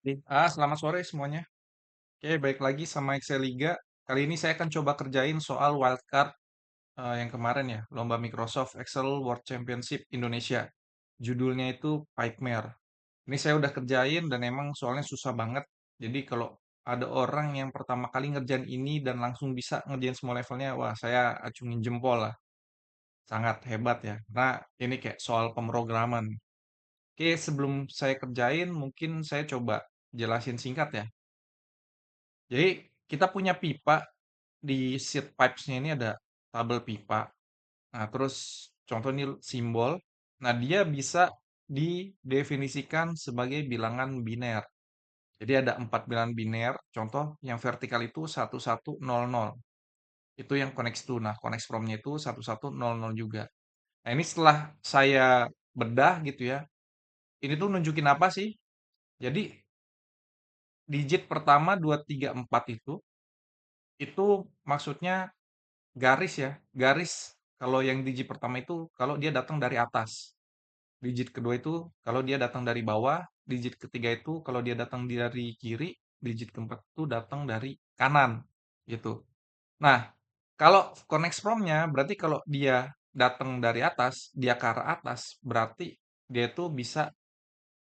Selamat sore semuanya. Oke, baik lagi sama Excel Liga. Kali ini saya akan coba kerjain soal wildcard yang kemarin ya, lomba Microsoft Excel World Championship Indonesia. Judulnya itu Pipemare. Ini saya udah kerjain dan emang soalnya susah banget. Jadi kalau ada orang yang pertama kali ngerjain ini dan langsung bisa ngerjain semua levelnya, wah saya acungin jempol lah. Sangat hebat ya. Nah, ini kayak soal pemrograman. Oke, sebelum saya kerjain, mungkin saya coba jelasin singkat ya. Jadi kita punya pipa di seat pipes-nya ini ada tabel pipa. Nah, terus contoh ini simbol. Nah, dia bisa didefinisikan sebagai bilangan biner. Jadi ada 4 bilangan biner. Contoh yang vertikal itu 1100. Itu yang connect to. Nah, connect from-nya itu 1100 juga. Nah, ini setelah saya bedah gitu ya. Ini tuh nunjukin apa sih? Jadi digit pertama 234 itu maksudnya garis ya, garis kalau yang digit pertama itu kalau dia datang dari atas. Digit kedua itu kalau dia datang dari bawah, digit ketiga itu kalau dia datang dari kiri, digit keempat itu datang dari kanan gitu. Nah, kalau connect from-nya berarti kalau dia datang dari atas, dia ke arah atas, berarti dia itu bisa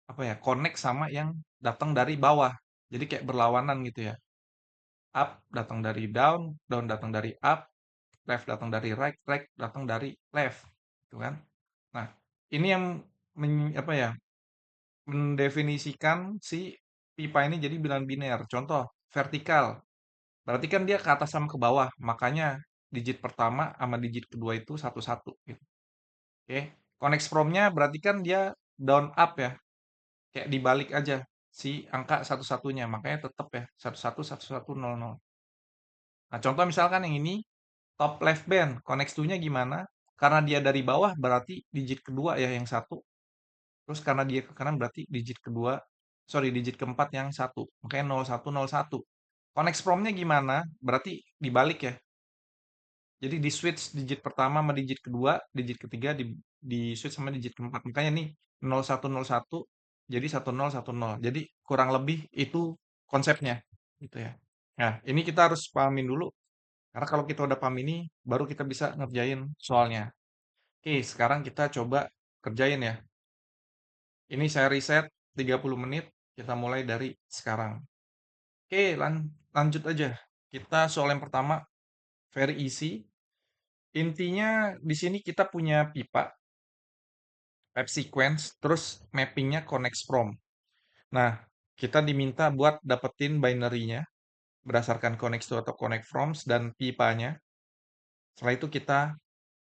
apa ya, connect sama yang datang dari bawah. Jadi kayak berlawanan gitu ya. Up datang dari down, down datang dari up, left datang dari right, right datang dari left, gitu kan. Nah, ini yang apa ya, mendefinisikan si pipa ini jadi bilangan biner. Contoh, vertikal. Berarti kan dia ke atas sama ke bawah, makanya digit pertama sama digit kedua itu satu-satu gitu. Oke. Connect from-nya berarti kan dia down up ya. Kayak dibalik aja si angka satu-satunya, makanya tetap ya 111100. Nah, contoh misalkan yang ini top left band, connect to-nya gimana? Karena dia dari bawah berarti digit kedua ya yang satu. Terus karena dia ke kanan berarti digit kedua, sorry digit keempat yang satu. Makanya 0101. Connect from-nya gimana? Berarti dibalik ya. Jadi di switch digit pertama sama digit kedua, digit ketiga di switch sama digit keempat. Makanya nih 0101 jadi 1010. Jadi kurang lebih itu konsepnya gitu ya. Nah, ini kita harus pahamin dulu karena kalau kita udah paham ini baru kita bisa ngerjain soalnya. Oke, sekarang kita coba kerjain ya. Ini saya riset 30 menit, kita mulai dari sekarang. Oke, lanjut aja. Kita soal yang pertama, very easy. Intinya di sini kita punya pipa, pipe sequence, terus mappingnya connect from. Nah, kita diminta buat dapetin binary-nya berdasarkan connect to atau connect from dan pipanya. Setelah itu kita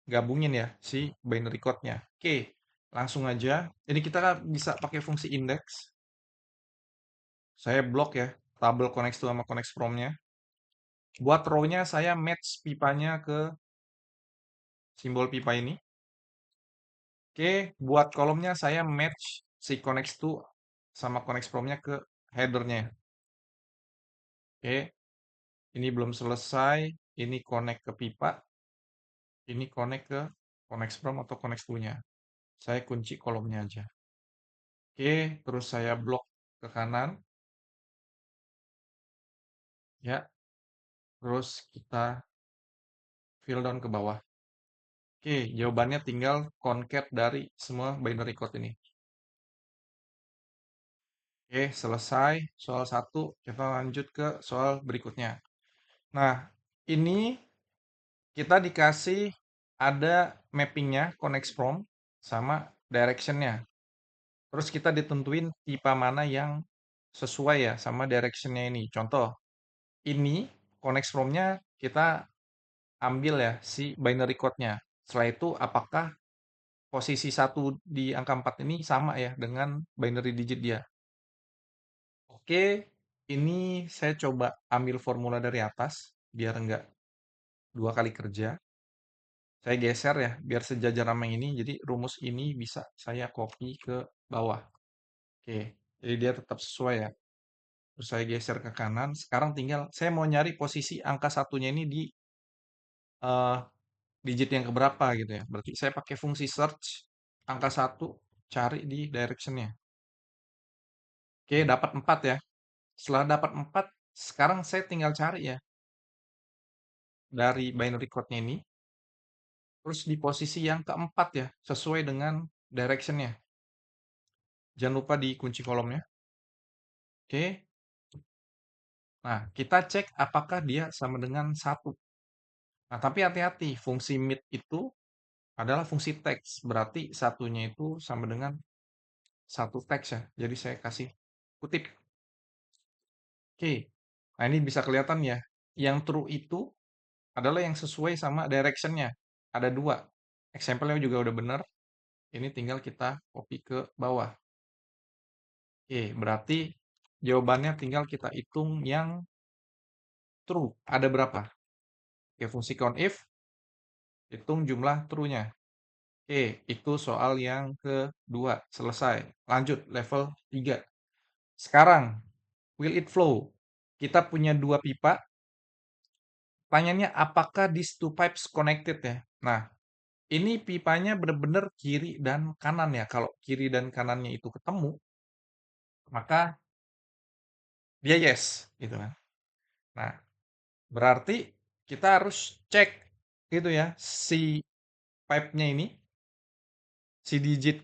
gabungin ya si binary code-nya. Oke, langsung aja. Ini kita bisa pakai fungsi index. Saya blok ya, tabel connect to sama connect from-nya. Buat row-nya saya match pipanya ke simbol pipa ini. Oke, buat kolomnya saya match si connect to sama connect from-nya ke header-nya. Oke, ini belum selesai. Ini connect ke pipa. Ini connect ke connect from atau connect to-nya. Saya kunci kolomnya aja. Oke, terus saya blok ke kanan. Ya, terus kita fill down ke bawah. Oke, jawabannya tinggal concat dari semua binary code ini. Oke, selesai soal 1. Kita lanjut ke soal berikutnya. Nah, ini kita dikasih ada mappingnya, connect from, sama directionnya. Terus kita ditentuin tipe mana yang sesuai ya sama directionnya ini. Contoh, ini connect from-nya kita ambil ya si binary code-nya. Setelah itu apakah posisi 1 di angka 4 ini sama ya dengan binary digit dia. Oke, ini saya coba ambil formula dari atas biar enggak 2 kali kerja. Saya geser ya biar sejajar sama yang ini. Jadi rumus ini bisa saya copy ke bawah. Oke, jadi dia tetap sesuai ya. Terus saya geser ke kanan. Sekarang tinggal saya mau nyari posisi angka satunya ini di eh, digit yang keberapa gitu ya. Berarti saya pakai fungsi search angka 1 cari di directionnya. Oke, dapat 4 ya. Setelah dapat 4, sekarang saya tinggal cari ya, dari binary code-nya ini, terus di posisi yang keempat ya, sesuai dengan direction-nya. Jangan lupa dikunci kolomnya. Oke. Nah, kita cek apakah dia sama dengan satu. Nah, tapi hati-hati, fungsi mid itu adalah fungsi teks. Berarti satunya itu sama dengan satu teks ya. Jadi saya kasih kutip. Oke. Nah, ini bisa kelihatan ya. Yang true itu adalah yang sesuai sama direction-nya. Ada dua. Example-nya juga udah benar. Ini tinggal kita copy ke bawah. Oke, berarti jawabannya tinggal kita hitung yang true. Ada berapa? Oke, fungsi countif, hitung jumlah true-nya. Oke, itu soal yang kedua. Selesai. Lanjut, level 3. Sekarang, will it flow? Kita punya dua pipa. Pertanyaannya, apakah these two pipes connected ya? Nah, ini pipanya benar-benar kiri dan kanan ya. Kalau kiri dan kanannya itu ketemu, maka dia yes, gitu kan. Nah, berarti kita harus cek gitu ya, si pipe-nya ini, si digit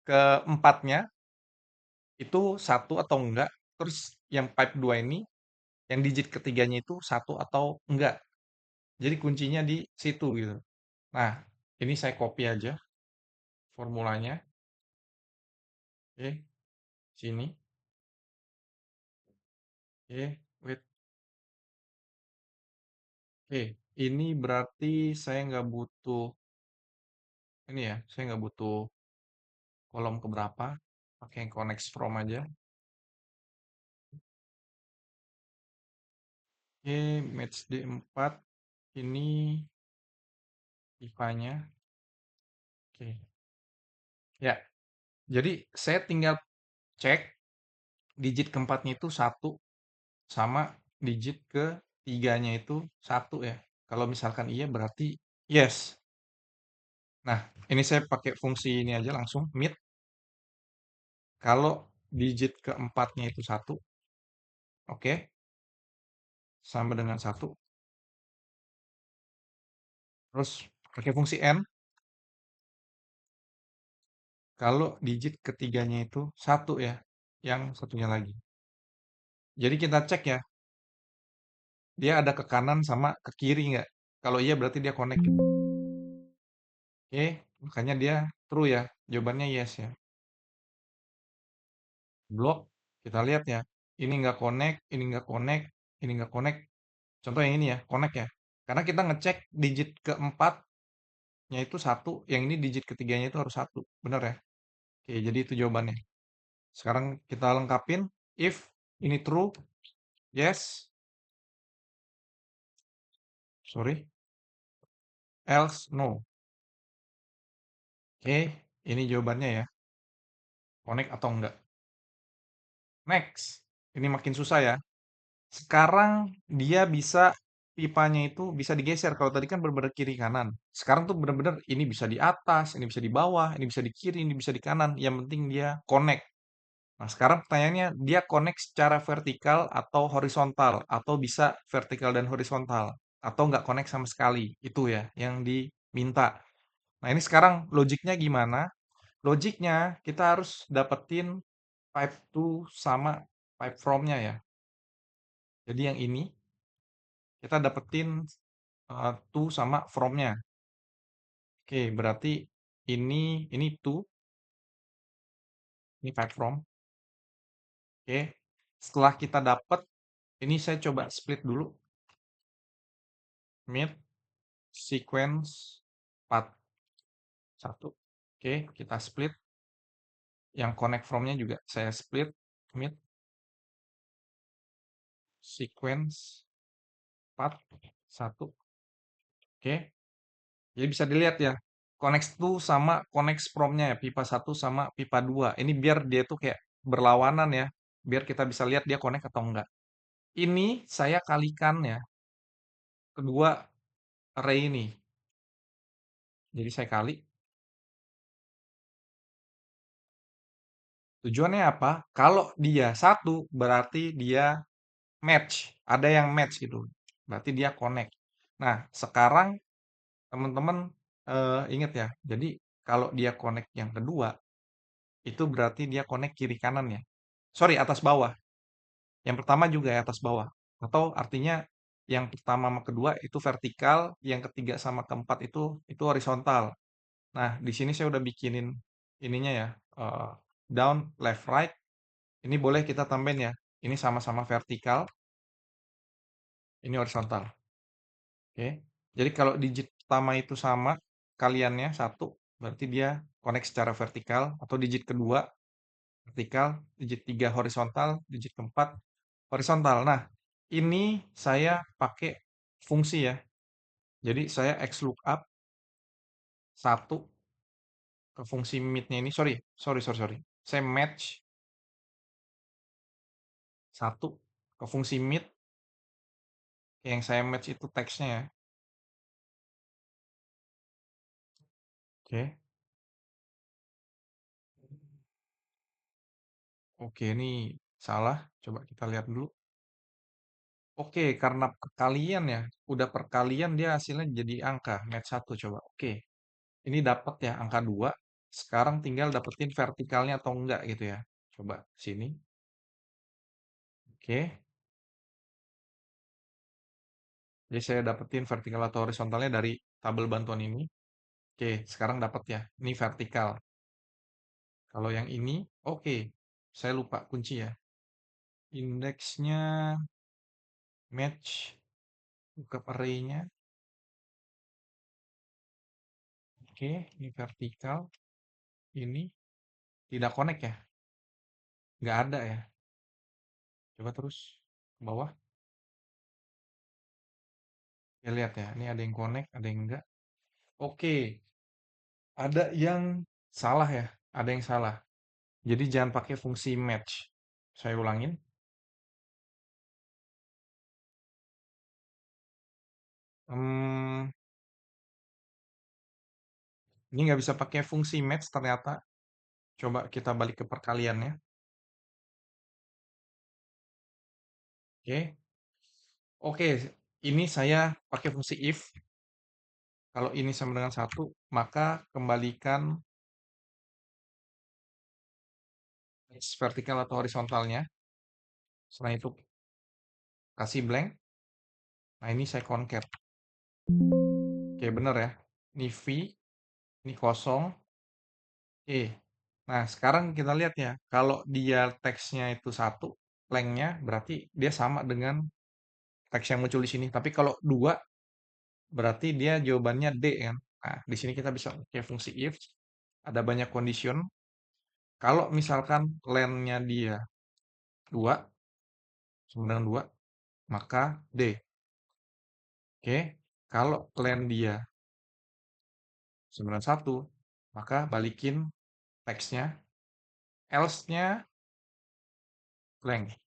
keempatnya itu satu atau enggak. Terus yang pipe 2 ini, yang digit ketiganya itu satu atau enggak. Jadi kuncinya di situ gitu. Nah, ini saya copy aja formulanya. Oke, sini. Oke, wait. Oke, ini berarti saya nggak butuh ini ya, saya nggak butuh kolom keberapa. Pakai yang connect from aja. Oke, match D4. Ini pipanya. Oke. Ya, jadi saya tinggal cek digit keempatnya itu satu sama digit ketiganya itu satu ya. Kalau misalkan iya berarti yes. Nah, ini saya pakai fungsi ini aja langsung, mid. Kalau digit keempatnya itu satu, oke, sama dengan satu. Terus pakai fungsi n, kalau digit ketiganya itu satu ya, yang satunya lagi. Jadi kita cek ya, dia ada ke kanan sama ke kiri nggak? Kalau iya berarti dia connect. Oke, makanya dia true ya. Jawabannya yes ya. Blok, kita lihat ya. Ini nggak connect, ini nggak connect, ini nggak connect. Contoh yang ini ya, connect ya. Karena kita ngecek digit keempatnya itu satu, yang ini digit ketiganya itu harus satu. Benar ya? Oke, jadi itu jawabannya. Sekarang kita lengkapin. If ini true, yes. Sorry. Else, no. Oke, ini jawabannya ya. Connect atau enggak. Next. Ini makin susah ya. Sekarang dia bisa pipanya itu bisa digeser. Kalau tadi kan benar-benar kiri kanan. Sekarang tuh benar-benar ini bisa di atas, ini bisa di bawah, ini bisa di kiri, ini bisa di kanan. Yang penting dia connect. Nah, sekarang pertanyaannya dia connect secara vertikal atau horizontal atau bisa vertikal dan horizontal atau nggak connect sama sekali. Itu ya yang diminta. Nah, ini sekarang logiknya gimana? Logiknya kita harus dapetin pipe to sama pipe from-nya ya. Jadi yang ini kita dapetin to sama from-nya. Oke, berarti ini to, ini pipe from. Oke. Setelah kita dapet, ini saya coba split dulu. Mid, sequence, path. Satu. Oke, kita split. Yang connect from-nya juga saya split. Mid, sequence, path. Satu. Oke. Jadi bisa dilihat ya, connect to sama connect from-nya ya, pipa satu sama pipa 2. Ini biar dia tuh kayak berlawanan ya, biar kita bisa lihat dia connect atau enggak. Ini saya kalikan ya, kedua array ini. Jadi saya kali, Tujuannya apa? Kalau dia satu, berarti dia match. Ada yang match gitu. Berarti dia connect. Nah, sekarang teman-teman ingat ya. Jadi kalau dia connect yang kedua, itu berarti dia connect kiri kanan ya. Sorry, atas bawah. Yang pertama juga ya atas bawah. Atau artinya yang pertama sama kedua itu vertikal, yang ketiga sama keempat itu horizontal. Nah, di sini saya udah bikinin ininya ya, down, left, right. Ini boleh kita tambahin ya. Ini sama-sama vertikal, ini horizontal. Oke. Jadi kalau digit pertama itu sama kaliannya satu, berarti dia connect secara vertikal, atau digit kedua vertikal, digit tiga horizontal, digit keempat horizontal. Nah, ini saya pakai fungsi ya. Jadi saya X lookup satu ke fungsi mid-nya ini. Sorry. Saya match satu ke fungsi mid. Yang saya match itu teksnya ya. Oke. Oke, ini salah. Coba kita lihat dulu. Oke, karena perkalian ya. Udah perkalian dia hasilnya jadi angka. Match satu coba. Oke. Ini dapat ya angka 2. Sekarang tinggal dapetin vertikalnya atau enggak gitu ya. Coba sini. Oke. Jadi saya dapetin vertikal atau horizontalnya dari tabel bantuan ini. Oke, sekarang dapat ya. Ini vertikal. Kalau yang ini, oke. Saya lupa kunci ya. Indeksnya match buka array-nya. Oke, ini vertikal. Ini tidak connect ya. Nggak ada ya. Coba terus ke bawah. Ya lihat ya. Ini ada yang connect, ada yang enggak. Oke, ada yang salah ya. Ada yang salah. Jadi jangan pakai fungsi match. Saya ulangin. Hmm, ini nggak bisa pakai fungsi match ternyata. Coba kita balik ke perkaliannya. Oke. Oke, ini saya pakai fungsi if. Kalau ini sama dengan satu, maka kembalikan vertikal atau horizontalnya. Setelah itu kasih blank. Nah, ini saya concat. Oke, bener ya. Ini V, ini kosong, E. Nah, sekarang kita lihat ya. Kalau dia teksnya itu satu, lengthnya berarti dia sama dengan teks yang muncul di sini. Tapi kalau dua, berarti dia jawabannya D kan. Nah, di sini kita bisa pakai fungsi if. Ada banyak condition. Kalau misalkan lengthnya dia 2, sama dengan 2, maka D. Oke. Kalau length dia sama dengan 1, maka balikin teksnya. Else-nya length.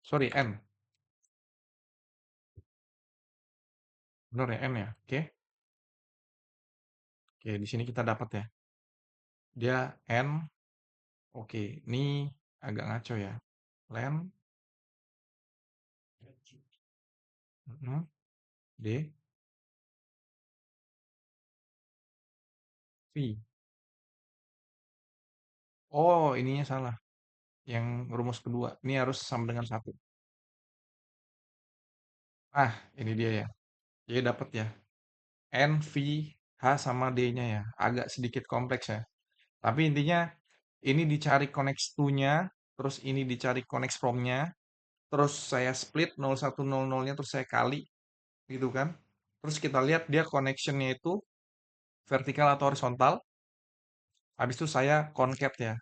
Sorry, N. Benar ya, N ya. Oke. Oke, di sini kita dapat ya. Dia N. Oke, ini agak ngaco ya. Length. D. V. Oh, ininya salah. Yang rumus kedua. Ini harus sama dengan 1. Ah, ini dia ya. Jadi dapat ya. N, V, H sama D-nya ya. Agak sedikit kompleks ya. Tapi intinya ini dicari connect to-nya, terus ini dicari connect from-nya, terus saya split 0100-nya terus saya kali gitu kan. Terus kita lihat dia connection-nya itu vertikal atau horizontal. Habis itu saya concat ya.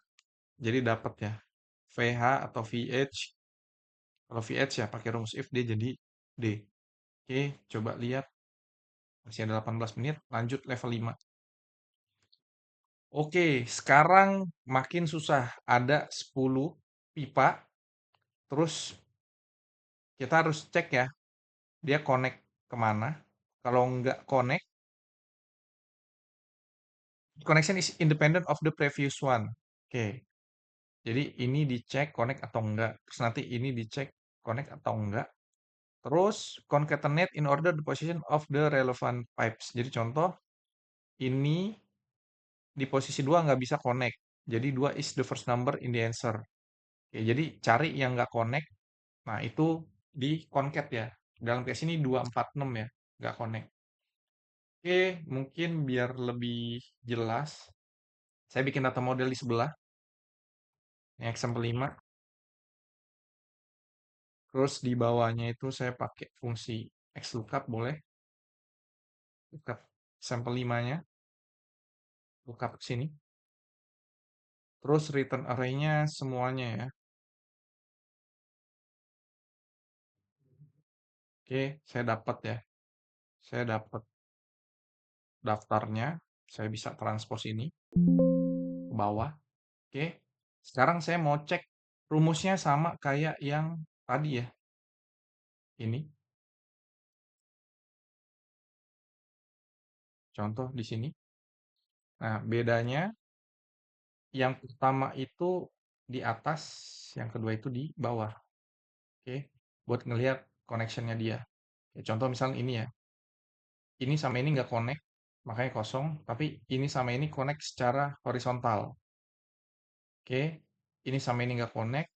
Jadi dapat ya. VH atau VH. Kalau VH ya pakai rumus if dia jadi D. Oke, coba lihat. Masih ada 18 menit, lanjut level 5. Oke, sekarang makin susah. Ada 10 pipa, terus kita harus cek ya, dia connect kemana. Kalau nggak connect, connection is independent of the previous one. Oke, Jadi ini dicek connect atau enggak. Terus nanti ini dicek connect atau enggak. Terus concatenate in order the position of the relevant pipes. Jadi contoh ini di posisi 2 nggak bisa connect. Jadi 2 is the first number in the answer. Oke, jadi cari yang nggak connect. Nah, itu di concat ya. Dalam case ini 246 ya, nggak connect. Oke, mungkin biar lebih jelas, saya bikin data model di sebelah. Yang example 5. Terus di bawahnya itu saya pakai fungsi XLOOKUP boleh. Lookup sampel 5-nya. Lookup ke sini. Terus return array-nya semuanya ya. Oke, saya dapat ya. Saya dapat daftarnya. Saya bisa transpose ini ke bawah. Oke. Sekarang saya mau cek rumusnya sama kayak yang tadi ya. Ini. Contoh di sini. Nah, bedanya yang pertama itu di atas, yang kedua itu di bawah. Oke. Buat ngelihat connection-nya dia. Oke, contoh misalnya ini ya. Ini sama ini nggak connect, makanya kosong. Tapi ini sama ini connect secara horizontal. Oke. Ini sama ini nggak connect.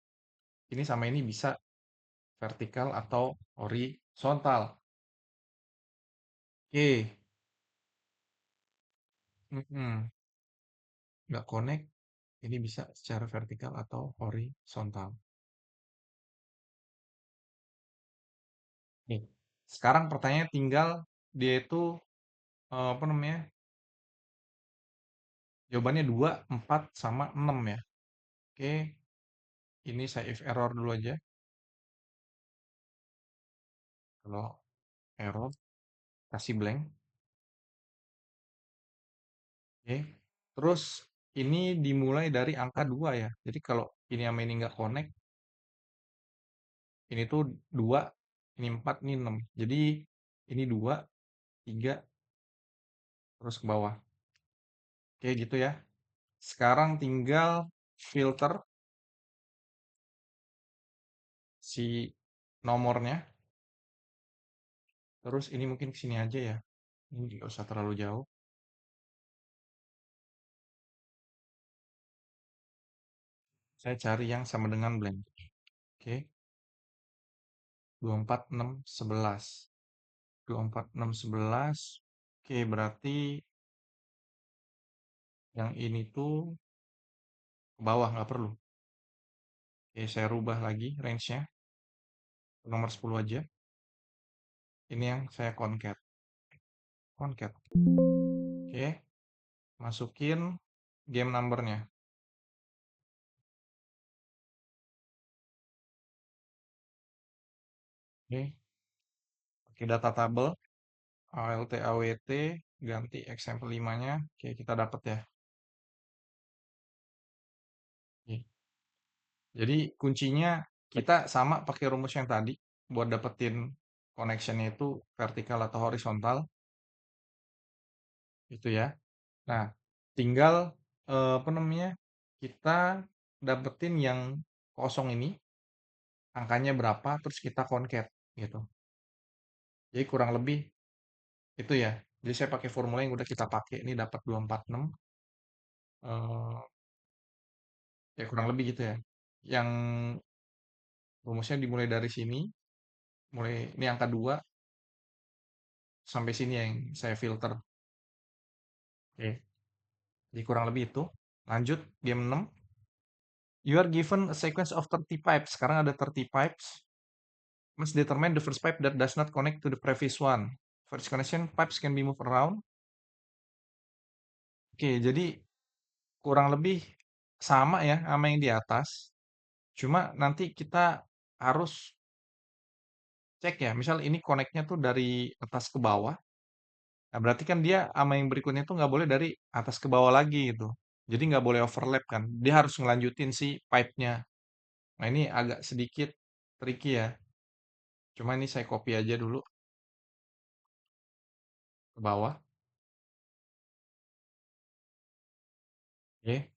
Ini sama ini bisa vertikal atau horizontal. Oke. Mm-mm. Nggak connect, ini bisa secara vertikal atau horizontal. Nih, sekarang pertanyaannya tinggal dia itu apa namanya? Jawabannya 2, 4, sama 6 ya. Oke, ini saya if error dulu aja. Kalau error, kasih blank. Oke. Terus ini dimulai dari angka 2 ya. Jadi kalau ini sama ini nggak connect, ini tuh 2, ini 4, ini 6. Jadi ini 2, 3, terus ke bawah. Oke gitu ya. Sekarang tinggal filter si nomornya. Terus ini mungkin ke sini aja ya. Ini nggak usah terlalu jauh. Saya cari yang sama dengan blank. Oke. 24, 6, 11. 24, 6, 11. Oke, berarti yang ini tuh ke bawah nggak perlu. Oke, saya rubah lagi range-nya. Nomor 10 aja. Ini yang saya concat. Concat. Oke. Masukin game number-nya. Oke. Pakai data table. ALT AWT ganti example 5-nya. Oke, kita dapat ya. Oke. Jadi kuncinya kita sama pakai rumus yang tadi buat dapetin connection-nya itu vertikal atau horizontal itu ya. Nah, tinggal apa namanya? Kita dapetin yang kosong ini angkanya berapa terus kita concat gitu. Jadi kurang lebih itu ya. Jadi saya pakai formula yang udah kita pakai ini dapat 246 eh ya kurang lebih gitu ya. Yang rumusnya dimulai dari sini, mulai ini angka 2 sampai sini yang saya filter. Oke. Jadi kurang lebih itu. Lanjut game 6. You are given a sequence of 30 pipes. Sekarang ada 30 pipes. Must determine the first pipe that does not connect to the previous one. First connection pipes can be moved around. Oke, jadi kurang lebih sama ya sama yang di atas. Cuma nanti kita harus cek ya. Misal ini connect-nya tuh dari atas ke bawah. Nah, berarti kan dia sama yang berikutnya tuh nggak boleh dari atas ke bawah lagi gitu. Jadi nggak boleh overlap kan. Dia harus ngelanjutin si pipe-nya. Nah, ini agak sedikit tricky ya. Cuma ini saya copy aja dulu ke bawah. Oke.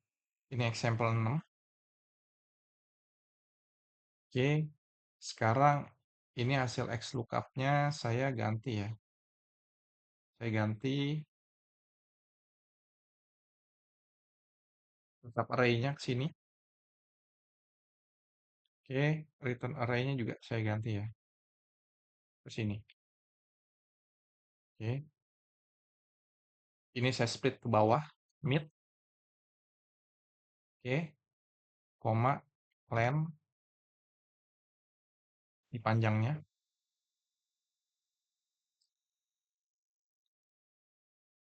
Ini example 6. Oke, sekarang ini hasil XLOOKUP-nya saya ganti ya. Saya ganti tetap array-nya ke sini. Oke, return array-nya juga saya ganti ya ke sini. Oke, ini saya split ke bawah, mid, oke, koma, len, di panjangnya.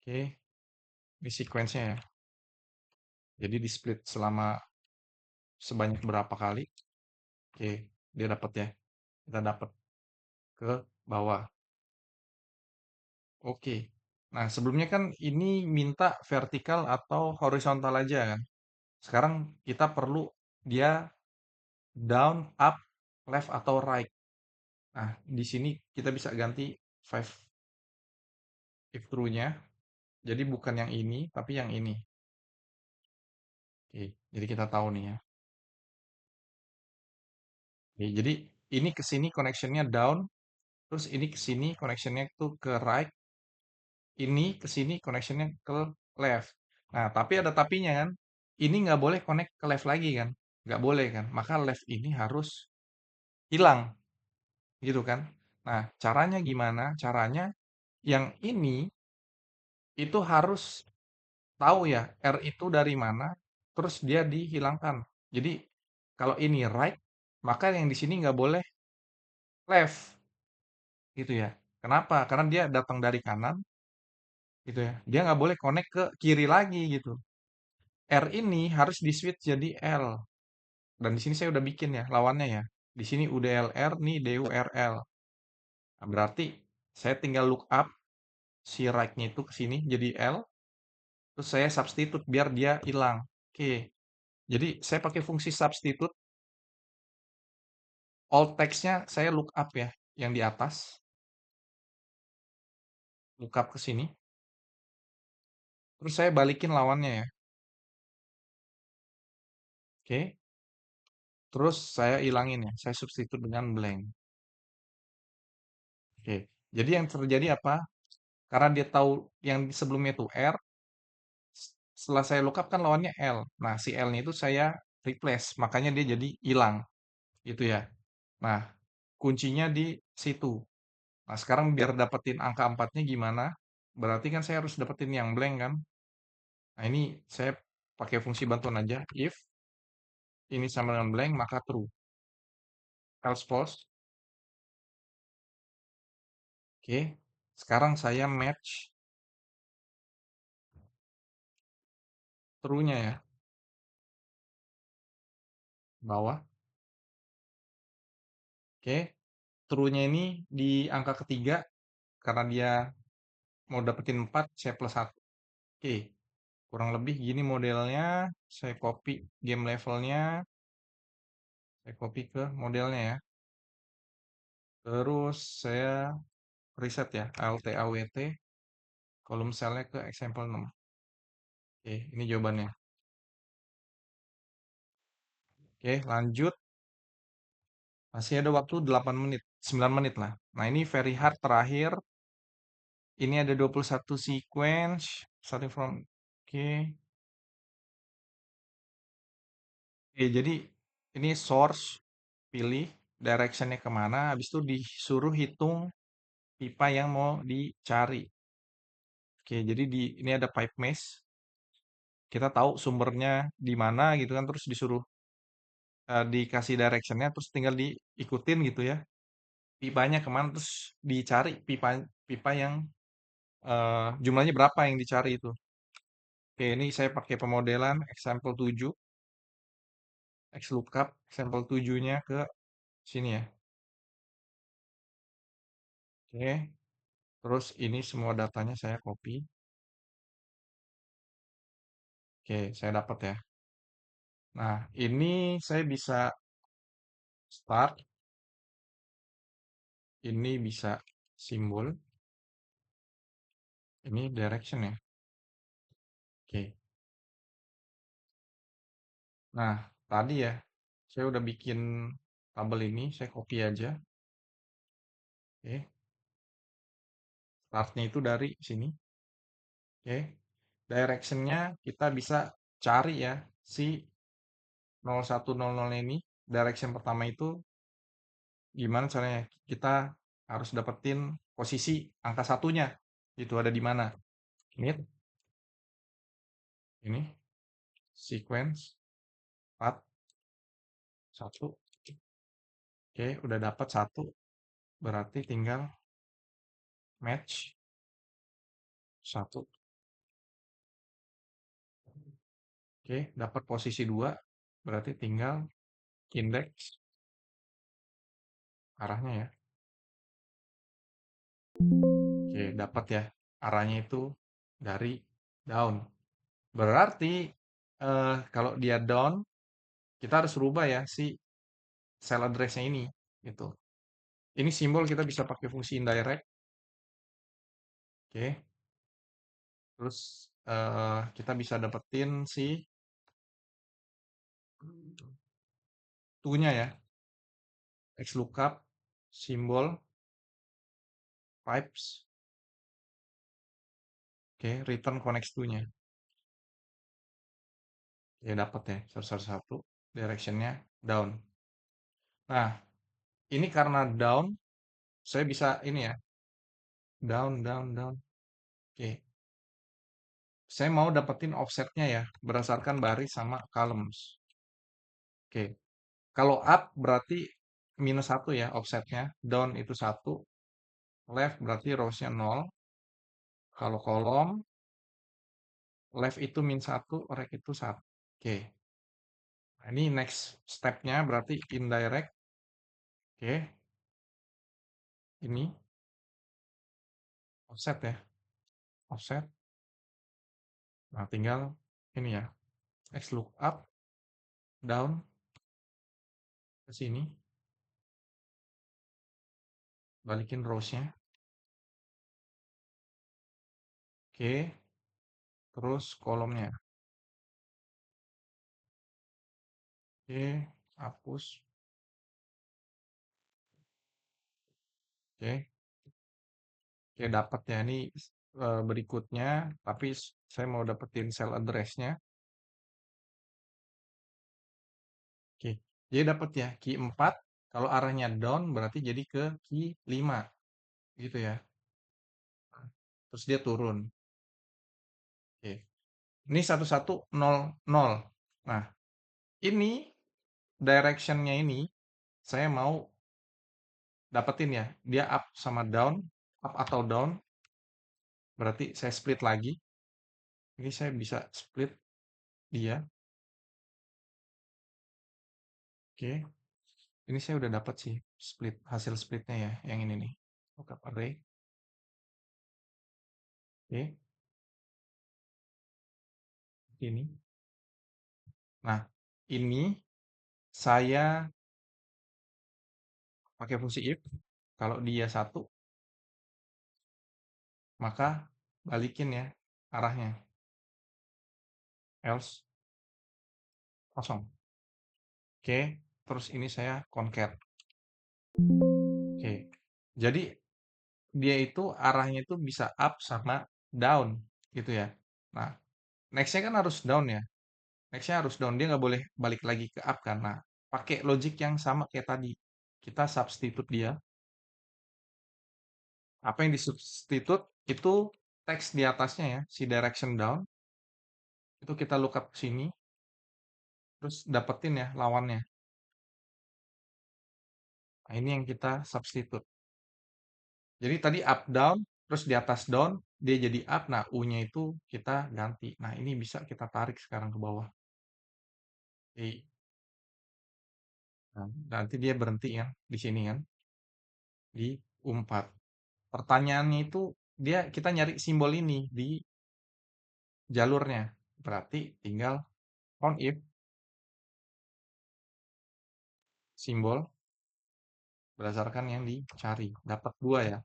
Oke, ini sequence-nya ya. Jadi di split selama sebanyak berapa kali. Oke, dia dapat ya. Kita dapat ke bawah. Oke. Nah, sebelumnya kan ini minta vertikal atau horizontal aja kan. Sekarang kita perlu dia down, up, left atau right. Nah, di sini kita bisa ganti five if true-nya. Jadi bukan yang ini, tapi yang ini. Oke, jadi kita tahu nih ya. Oke, jadi ini ke sini connection-nya down, terus ini ke sini connection-nya tuh ke right, ini ke sini connection-nya ke left. Nah, tapi ada tapinya kan. Ini nggak boleh connect ke left lagi kan. Nggak boleh kan. Maka left ini harus hilang. Gitu kan. Nah, caranya gimana? Caranya yang ini itu harus tahu ya R itu dari mana, terus dia dihilangkan. Jadi kalau ini right, maka yang di sini nggak boleh left. Gitu ya. Kenapa? Karena dia datang dari kanan, gitu ya. Dia nggak boleh connect ke kiri lagi gitu. R ini harus di switch jadi L. Dan di sini saya udah bikin ya lawannya ya. Di sini UDLR nih DURL. Nah, berarti saya tinggal look up si right-nya itu ke sini jadi L, terus saya substitute biar dia hilang. Oke. Jadi saya pakai fungsi substitute, all text-nya saya look up ya, yang di atas. Look up ke sini. Terus saya balikin lawannya ya. Oke. Terus saya ilangin ya, saya substitute dengan blank. Oke. Jadi yang terjadi apa? Karena dia tahu yang sebelumnya itu R, setelah saya lookup kan lawannya L. Nah, si L-nya itu saya replace, makanya dia jadi hilang, gitu ya. Nah, kuncinya di situ. Nah, sekarang biar dapetin angka 4-nya gimana? Berarti kan saya harus dapetin yang blank kan? Nah, ini saya pakai fungsi bantuan aja. If ini sama dengan blank, maka true. Else false. Oke. Sekarang saya match true-nya ya. Bawah. Oke. True-nya ini di angka ketiga, karena dia mau dapetin 4, saya plus 1. Oke. Kurang lebih gini modelnya. Saya copy game levelnya. Saya copy ke modelnya ya. Terus saya reset ya. Alt awt. Kolom selnya ke example 6. Oke, ini jawabannya. Oke, lanjut. Masih ada waktu 8 menit. 9 menit lah. Nah, ini very hard terakhir. Ini ada 21 sequence. Starting from... Oke. Oke, jadi ini source. Pilih directionnya kemana. Habis itu disuruh hitung pipa yang mau dicari. Oke, jadi ini ada pipe mesh. Kita tahu sumbernya di mana gitu kan, terus disuruh dikasih directionnya, terus tinggal diikutin gitu ya. Pipanya kemana, terus dicari pipa pipa yang jumlahnya berapa yang dicari itu. Oke, ini saya pakai pemodelan example 7, XLOOKUP, example 7-nya ke sini ya. Oke, terus ini semua datanya saya copy. Oke, saya dapat ya. Nah, ini saya bisa start, ini bisa simbol, ini direction ya. Oke. Nah, tadi ya, saya udah bikin tabel ini saya copy aja. Oke, startnya itu dari sini. Oke, directionnya kita bisa cari ya si 0100 ini. Direction pertama itu gimana caranya? Kita harus dapetin posisi angka satunya. Itu ada di mana? Ini, sequence 4 1. Oke, udah dapat satu. Berarti tinggal match satu. Oke, dapat posisi 2. Berarti tinggal index arahnya ya. Oke, dapat ya. Arahnya itu dari down. Berarti kalau dia down, kita harus rubah ya si cell address-nya ini gitu. Ini simbol kita bisa pakai fungsi indirect. Oke. Terus kita bisa dapetin si to-nya ya. XLOOKUP simbol pipes. Oke, return connects to-nya. Ya dapat ya, salah satu direction-nya down. Nah, ini karena down, saya bisa ini ya, down, down, down. Oke, saya mau dapetin offsetnya ya, berdasarkan baris sama columns. Oke, kalau up berarti minus 1 ya offsetnya, down itu 1, left berarti rows-nya 0. Kalau kolom, left itu min 1, right itu 1. Oke, nah, ini next step-nya berarti indirect. Oke, ini offset ya, offset. Nah, tinggal ini ya, X lookup down ke sini, balikin rows-nya. Oke, terus kolomnya. Oke, hapus. Oke, oke dapat ya ini berikutnya, tapi saya mau dapetin cell address-nya. Oke, jadi dapat ya key 4. Kalau arahnya down berarti jadi ke key 5 gitu ya. Terus dia turun. Oke. Ini 1100. Nah, ini direction-nya ini saya mau dapetin ya. Dia up sama down, up atau down. Berarti saya split lagi. Ini saya bisa split dia. Oke. Ini saya udah dapat sih split hasil splitnya ya, yang ini nih. Lookup array. Oke, ini. Nah, ini saya pakai fungsi if. Kalau dia 1, maka balikin ya arahnya. Else kosong. Oke, terus ini saya concat. Oke. Jadi dia itu arahnya itu bisa up sama down gitu ya. Nah, nextnya kan harus down ya. Nextnya harus down. Dia nggak boleh balik lagi ke up kan. Nah, pakai logic yang sama kayak tadi. Kita substitute dia. Apa yang disubstitute itu teks di atasnya ya, si direction down. Itu kita lookup ke sini. Terus dapetin ya lawannya. Nah, ini yang kita substitute. Jadi tadi up down, terus di atas down, dia jadi up. Nah, U-nya itu kita ganti. Nah, ini bisa kita tarik sekarang ke bawah. Oke. Nah, nanti dia berhenti kan di sini kan, di U4. Pertanyaannya itu dia kita nyari simbol ini di jalurnya. Berarti tinggal on if simbol berdasarkan yang dicari. Dapat 2 ya.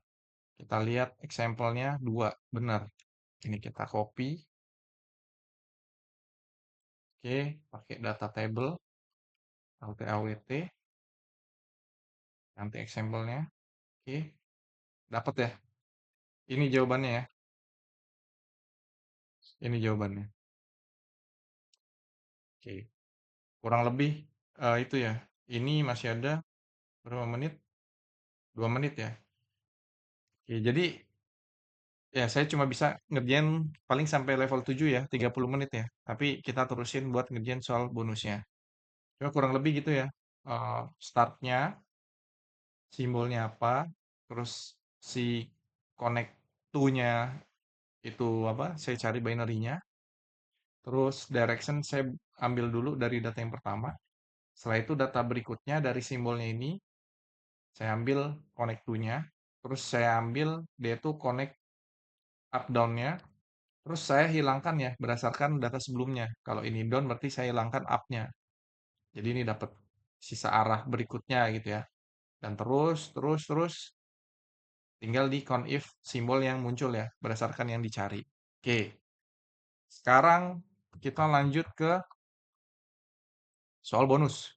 Kita lihat example-nya 2, benar. Ini kita copy. Oke, pakai data table, alt awt. Nanti example-nya. Oke, dapat ya. Ini jawabannya ya. Ini jawabannya. Oke, kurang lebih itu ya. Ini masih ada berapa menit? 2 menit ya. Oke, jadi ya saya cuma bisa ngerjain paling sampai level 7 ya, 30 menit ya. Tapi kita terusin buat ngerjain soal bonusnya. Cuma kurang lebih gitu ya. Startnya, simbolnya apa, terus si connect to-nya itu apa, saya cari binary-nya, terus direction saya ambil dulu dari data yang pertama. Setelah itu data berikutnya dari simbolnya ini, saya ambil connect to-nya, terus saya ambil dia itu connect up down-nya, terus saya hilangkan ya berdasarkan data sebelumnya. Kalau ini down berarti saya hilangkan up-nya. Jadi ini dapat sisa arah berikutnya gitu ya. Dan terus tinggal di conif simbol yang muncul ya berdasarkan yang dicari. Oke, sekarang kita lanjut ke soal bonus.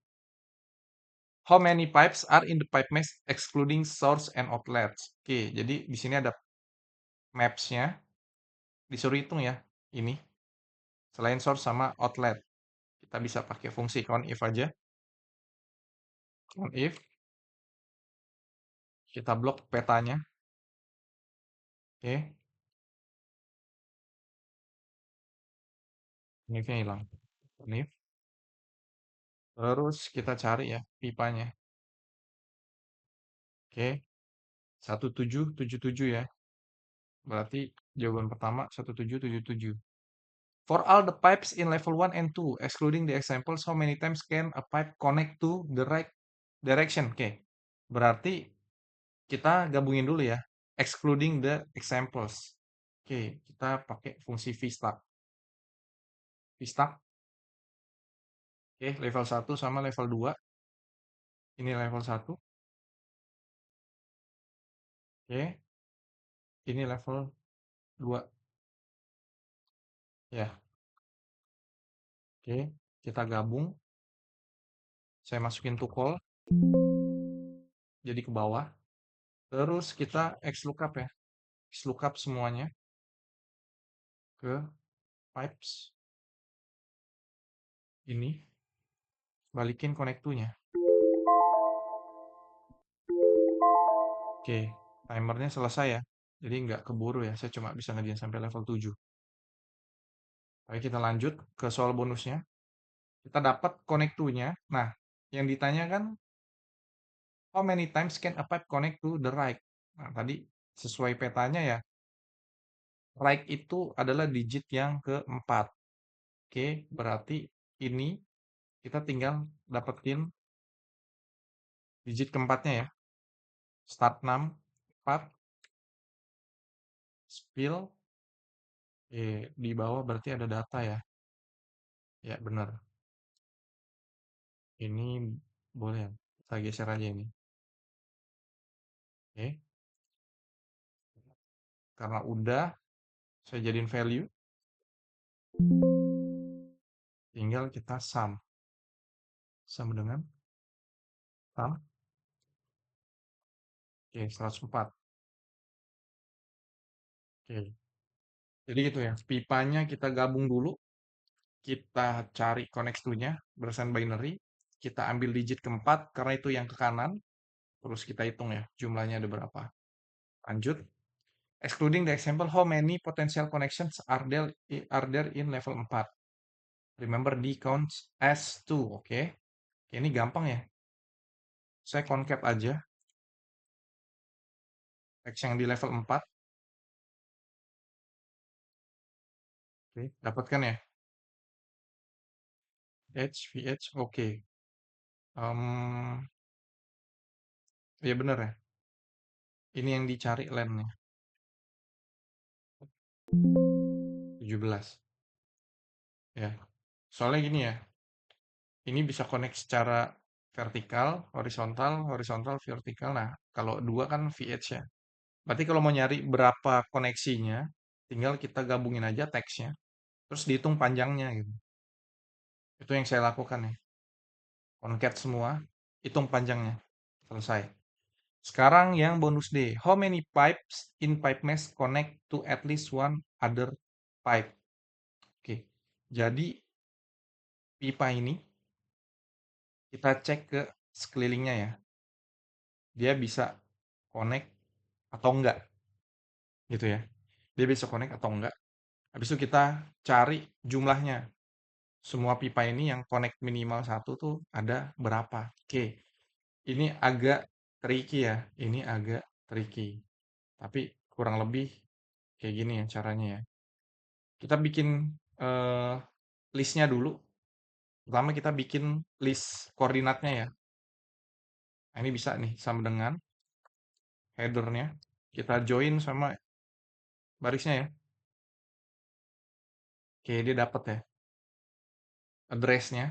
How many pipes are in the pipe mesh excluding source and outlets? Oke, jadi di sini ada maps-nya. Disuruh hitung ya ini. Selain source sama outlet. Kita bisa pakai fungsi conif aja. Conif. Kita blok petanya. Oke. Conifnya hilang. Conif. Terus kita cari ya pipanya. Oke. 1777 ya. Berarti jawaban pertama 1777. For all the pipes in level 1 and 2, excluding the examples, how many times can a pipe connect to the right direction? Oke. Berarti kita gabungin dulu ya. Excluding the examples. Oke, kita pakai fungsi vstack. Vstack. Oke, level 1 sama level 2. Ini level 1. Oke. Ini level 2. Ya. Oke, kita gabung. Saya masukin tuple. Jadi ke bawah. Terus kita XLOOKUP ya. XLOOKUP semuanya ke pipes. Ini. Balikin connect to-nya. Oke, timernya selesai ya. Jadi nggak keburu ya. Saya cuma bisa ngerjain sampai level 7. Oke, kita lanjut ke soal bonusnya. Kita dapat connect to-nya. Nah, yang ditanya kan how many times can a pipe connect to the right? Nah, tadi sesuai petanya ya. Right itu adalah digit yang keempat. Oke, berarti ini kita tinggal dapetin digit keempatnya ya. Start 6, 4, spill. Di bawah berarti ada data ya. Ya, benar. Ini boleh ya. Kita geser aja ini. Oke. Karena udah, saya jadiin value. Tinggal kita sum. Sama dengan sum. Oke, 104. Oke. Jadi gitu ya. Pipanya kita gabung dulu. Kita cari connect to-nya berdasarkan binary. Kita ambil digit keempat karena itu yang ke kanan. Terus kita hitung ya jumlahnya ada berapa. Lanjut. Excluding the example, how many potential connections are there in level 4? Remember, D counts as 2, oke. Ini gampang ya. Saya concat aja. X yang di level 4. Oke, dapatkan ya. VH, oke. Ya benar ya. Ini yang dicari lemnya. 17. Ya. Soalnya gini ya. Ini bisa connect secara vertikal, horizontal, horizontal, vertikal. Nah, kalau dua kan VH ya. Berarti kalau mau nyari berapa koneksinya, tinggal kita gabungin aja teksnya, terus dihitung panjangnya gitu. Itu yang saya lakukan ya. Concat semua, hitung panjangnya. Selesai. Sekarang yang bonus D. How many pipes in pipe mesh connect to at least one other pipe? Oke. Jadi pipa ini kita cek ke sekelilingnya ya. Dia bisa connect atau enggak gitu ya. Dia bisa connect atau enggak. Habis itu kita cari jumlahnya. Semua pipa ini yang connect minimal satu tuh ada berapa. Oke. Ini agak tricky ya. Ini agak tricky. Tapi kurang lebih kayak gini ya caranya ya. Kita bikin eh, listnya dulu. Pertama kita bikin list koordinatnya ya. Nah, ini bisa nih sama dengan headernya. Kita join sama barisnya ya. Oke, dia dapat ya. Address-nya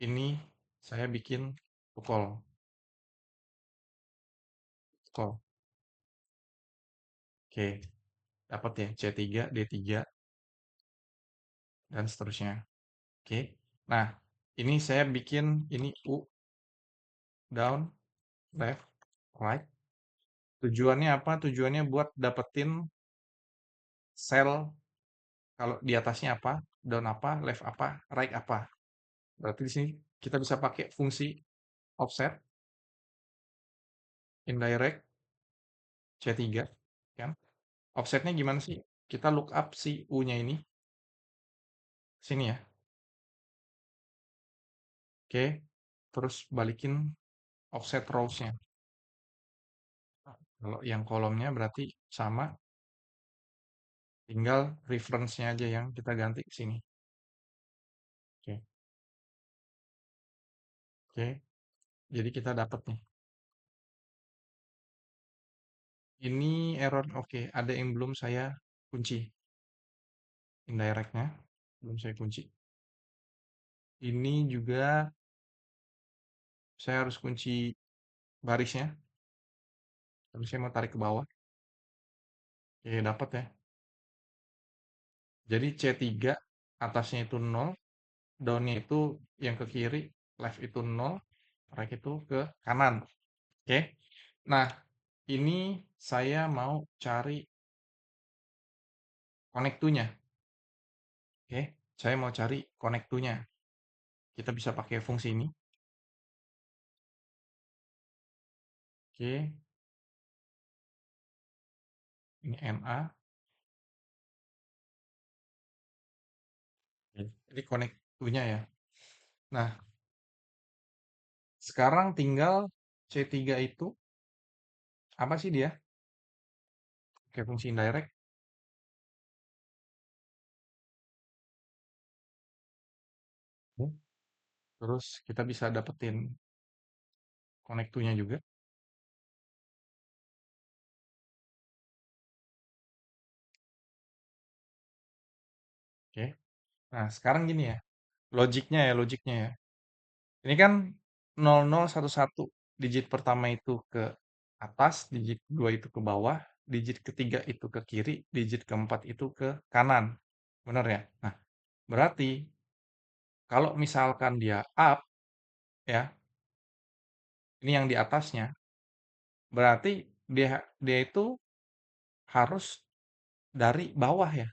ini saya bikin tukol. Tukol. Oke, dapat ya C3, D3 dan seterusnya. Oke. Nah, ini saya bikin ini U down, left, right. Tujuannya apa? Tujuannya buat dapetin sel kalau di atasnya apa, down apa, left apa, right apa. Berarti di sini kita bisa pakai fungsi offset, indirect, C3, kan? Offsetnya gimana sih? Kita look up si U-nya ini, sini ya. Oke, terus balikin offset rows-nya. Kalau yang kolomnya berarti sama, tinggal reference-nya aja yang kita ganti ke sini. Oke, oke. Jadi kita dapat nih. Ini error, oke. Ada yang belum saya kunci. Indirect-nya belum saya kunci. Ini juga saya harus kunci barisnya. Tapi saya mau tarik ke bawah. Oke, dapat ya. Jadi C3 atasnya itu 0, down-nya itu yang ke kiri, left itu 0, right itu ke kanan. Oke. Nah, ini saya mau cari connect to-nya. Oke, saya mau cari connect to-nya. Kita bisa pakai fungsi ini. Oke, ini NA. Jadi connect to-nya ya. Nah, sekarang tinggal C3 itu apa sih dia? Pakai fungsi indirect. Terus kita bisa dapetin connect to-nya juga. Oke. Nah, sekarang gini ya. Logiknya ya. Ini kan 0011. Digit pertama itu ke atas, digit kedua itu ke bawah, digit ketiga itu ke kiri, digit keempat itu ke kanan. Benar ya? Nah, berarti kalau misalkan dia up, ya, ini yang di atasnya, berarti dia dia itu harus dari bawah ya,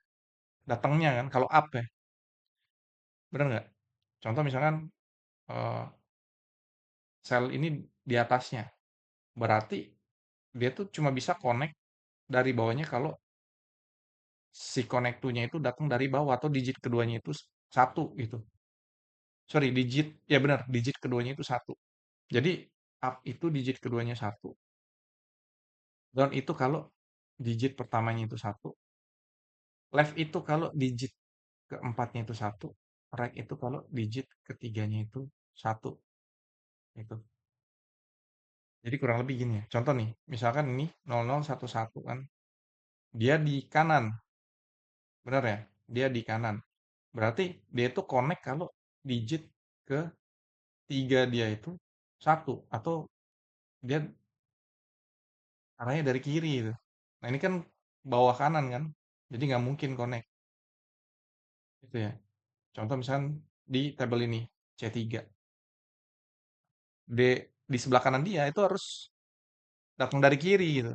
datangnya kan, kalau up ya. Benar nggak? Contoh misalkan eh, sel ini di atasnya, berarti dia tuh cuma bisa connect dari bawahnya kalau si connect to-nya itu datang dari bawah atau digit keduanya itu satu gitu. Sorry, digit, ya benar, digit keduanya itu satu. Jadi up itu digit keduanya satu. Down itu kalau digit pertamanya itu satu. Left itu kalau digit keempatnya itu satu. Right itu kalau digit ketiganya itu satu. Itu. Jadi kurang lebih gini ya. Contoh nih, misalkan ini 0011 kan. Dia di kanan, benar ya? Dia di kanan. Berarti dia itu connect kalau digit ke tiga dia itu satu atau dia arahnya dari kiri itu. Nah ini kan bawah kanan kan, jadi nggak mungkin connect itu ya. Contoh misalkan di tabel ini C3, D di sebelah kanan dia itu harus datang dari kiri gitu.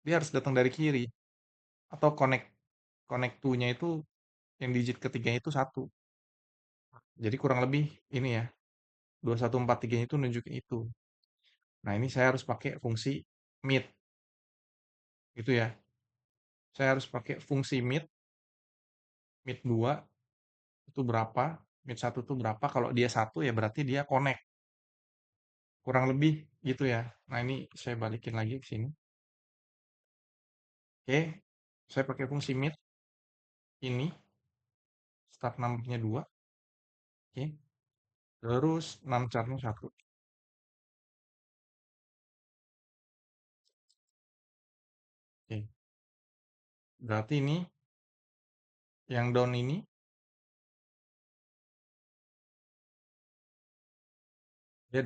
Dia harus datang dari kiri atau connect to-nya itu yang digit ketiganya itu satu. Jadi kurang lebih ini ya, 2143 itu nunjukin itu. Nah, ini saya harus pakai fungsi mid gitu ya. Saya harus pakai fungsi mid 2 itu berapa, mid satu itu berapa. Kalau dia satu ya berarti dia connect. Kurang lebih gitu ya. Nah, ini saya balikin lagi ke sini. Oke, saya pakai fungsi mid ini start numbernya 2. Oke. Terus 6 chartnya 1. Oke. Berarti ini yang down ini dia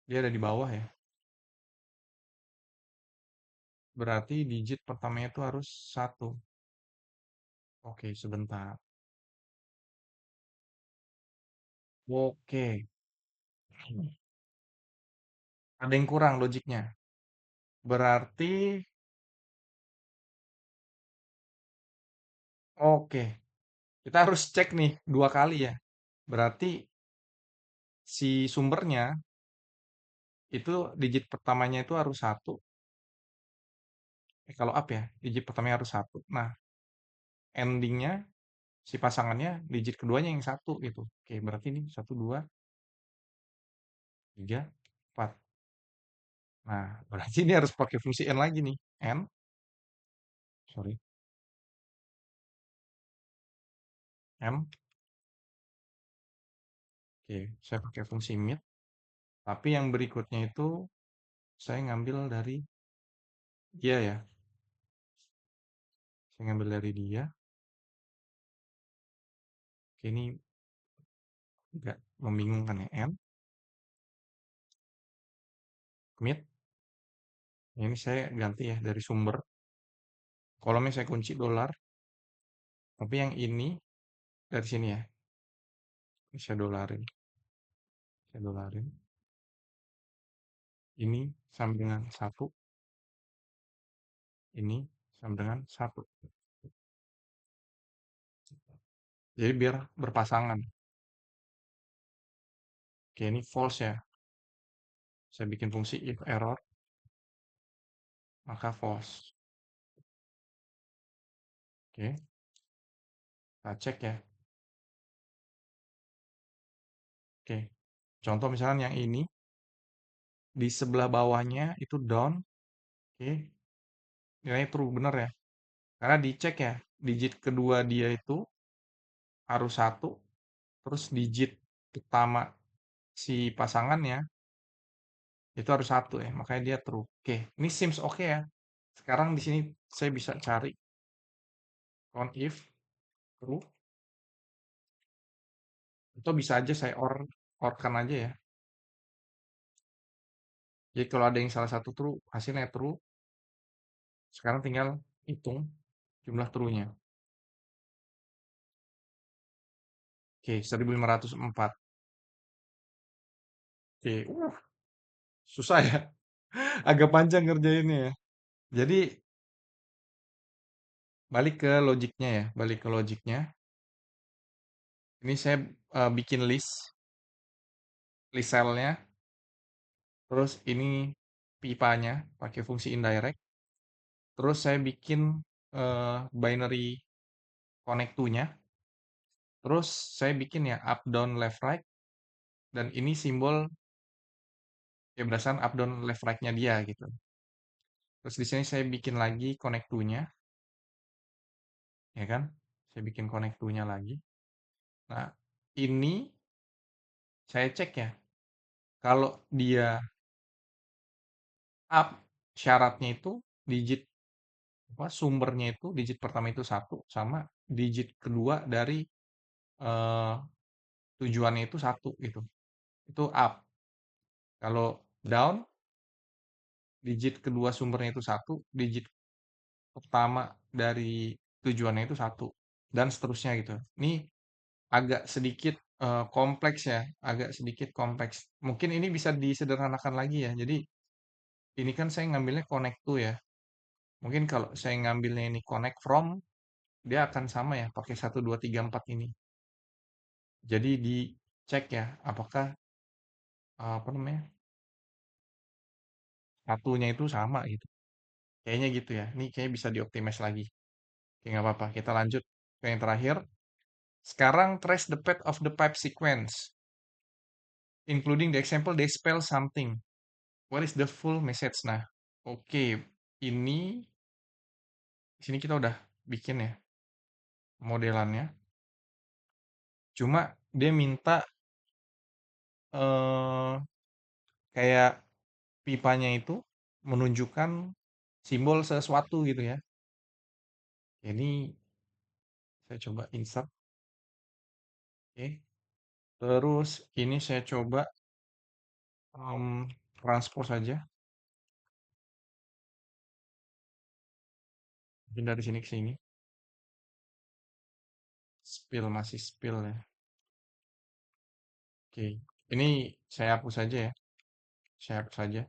dia ada di bawah ya. Berarti digit pertamanya itu harus satu. Oke, sebentar. Oke. Ada yang kurang logiknya. Berarti oke. Kita harus cek nih 2 kali ya. Berarti si sumbernya itu digit pertamanya itu harus satu. Kalau up ya, digit pertamanya harus satu. Nah, endingnya si pasangannya digit keduanya yang satu gitu. Oke, berarti ini satu, dua, tiga, empat. Nah, berarti ini harus pakai fungsi n lagi nih. N, sorry, n. Oke, saya pakai fungsi mid. Tapi yang berikutnya itu saya ngambil dari dia ya. Saya ngambil dari dia. Oke, ini agak membingungkan ya. N, mid. Ini saya ganti ya dari sumber. Kolomnya saya kunci dolar. Tapi yang ini dari sini ya. Ini saya dolarin. Saya dolarin. Ini sama dengan satu. Ini sama dengan satu. Jadi biar berpasangan. Oke, ini false ya. Saya bikin fungsi if error, maka false. Oke, kita cek ya. Oke, contoh misalnya yang ini, di sebelah bawahnya itu down. Oke, nilainya true, bener ya. Karena dicek ya, digit kedua dia itu harus satu, terus digit pertama si pasangannya itu harus satu ya, makanya dia true. Oke, ini seems oke ya. Sekarang di sini saya bisa cari count if true, atau bisa aja saya orkan aja ya. Jadi kalau ada yang salah satu true, hasilnya true. Sekarang tinggal hitung jumlah true-nya. Oke, 1504. Oke, susah ya. Agak panjang ngerjainnya ya. Jadi balik ke logiknya ya, balik ke logiknya. Ini saya bikin list cell-nya. Terus ini pipanya pakai fungsi indirect. Terus saya bikin binary connect to-nya. Terus saya bikin ya up down left right, dan ini simbol ya berdasarkan up down left right-nya dia gitu. Terus di sini saya bikin lagi connect to-nya, ya kan? Saya bikin connect to-nya lagi. Nah, ini saya cek ya. Kalau dia up, syaratnya itu digit apa sumbernya itu digit pertama itu satu, sama digit kedua dari eh, tujuannya itu satu gitu. Itu up. Kalau down, digit kedua sumbernya itu satu, digit pertama dari tujuannya itu satu, dan seterusnya gitu. Ini agak sedikit kompleks ya, agak sedikit kompleks. Mungkin ini bisa disederhanakan lagi ya. Jadi ini kan saya ngambilnya connect to ya. Mungkin kalau saya ngambilnya ini connect from, dia akan sama ya, pakai 1, 2, 3, 4 ini. Jadi dicek ya, apakah apa namanya, satunya itu sama gitu. Kayaknya gitu ya. Ini kayaknya bisa dioptimize lagi. Oke, nggak apa-apa. Kita lanjut ke yang terakhir. Sekarang trace the path of the pipe sequence, including the example they spell something. What is the full message? Nah, oke, ini di sini kita udah bikin ya modelannya. Cuma dia minta eh kayak pipanya itu menunjukkan simbol sesuatu gitu ya. Ini saya coba insert, oke. Terus ini saya coba transpose saja. Mungkin dari sini ke sini. Spill masih spill ya. Oke, ini saya hapus saja ya. Saya hapus saja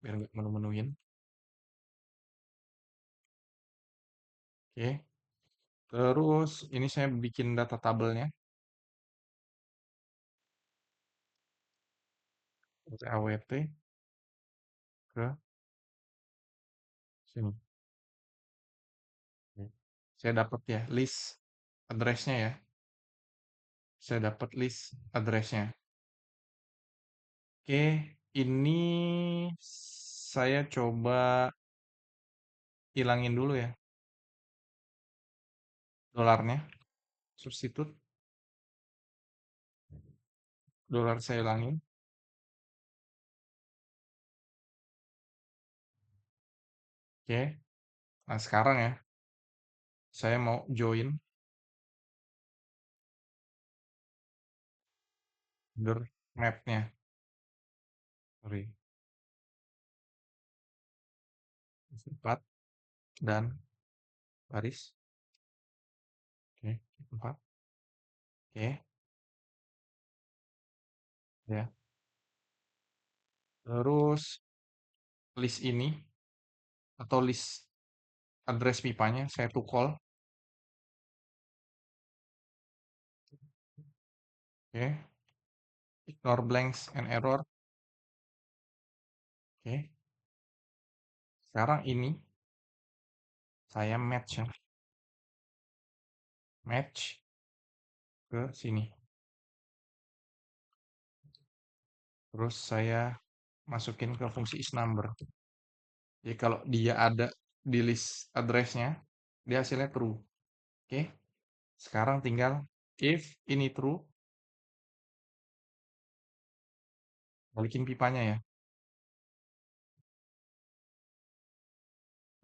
biar nggak menu-menuin. Oke. Terus ini saya bikin data tabelnya. AWT ke sini. Oke. Saya dapat ya list address-nya ya. Saya dapat list address-nya. Oke, ini saya coba hilangin dulu ya dolarnya. Substitute dolar saya hilangin. Oke. Nah, sekarang ya saya mau join the map-nya. Sorry. 4 dan baris. Oke, 4. Oke, ya. Terus list ini atau list address pipanya saya tukol. Oke, ignore blanks and error. Oke, sekarang ini saya match ya. Match ke sini. Terus saya masukin ke fungsi isNumber. Jadi kalau dia ada di list address-nya, dia hasilnya true. Oke, sekarang tinggal if ini true, balikin pipanya ya.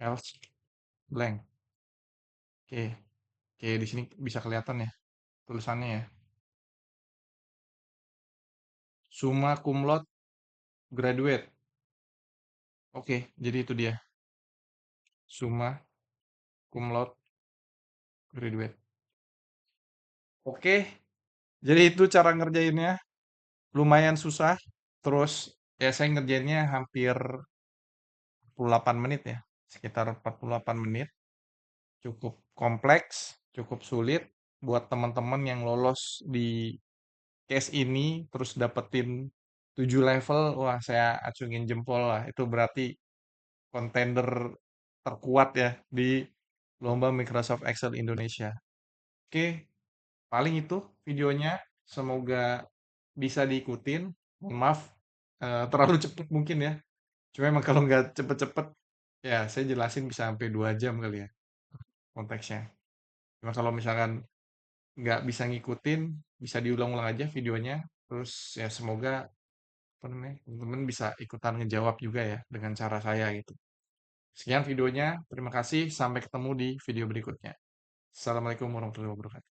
Else blank. Oke, oke di sini bisa kelihatan ya tulisannya ya. Summa cum laude graduate. Oke, jadi itu dia. Summa cum laude graduate. Oke, jadi itu cara ngerjainnya. Lumayan susah. Terus ya saya ngerjainnya hampir 48 menit ya. Sekitar 48 menit. Cukup kompleks, cukup sulit buat teman-teman yang lolos di case ini terus dapetin 7 level. Wah, saya acungin jempol lah. Itu berarti kontender terkuat ya di lomba Microsoft Excel Indonesia. Oke, paling itu videonya. Semoga bisa diikutin. Mohon maaf, terlalu cepet mungkin ya. Cuma emang kalau nggak cepet-cepet, ya saya jelasin bisa sampai 2 jam kali ya konteksnya. Cuma kalau misalkan nggak bisa ngikutin, bisa diulang-ulang aja videonya. Terus ya semoga apa namanya, teman-teman bisa ikutan ngejawab juga ya dengan cara saya gitu. Sekian videonya, terima kasih, sampai ketemu di video berikutnya. Assalamualaikum warahmatullahi wabarakatuh.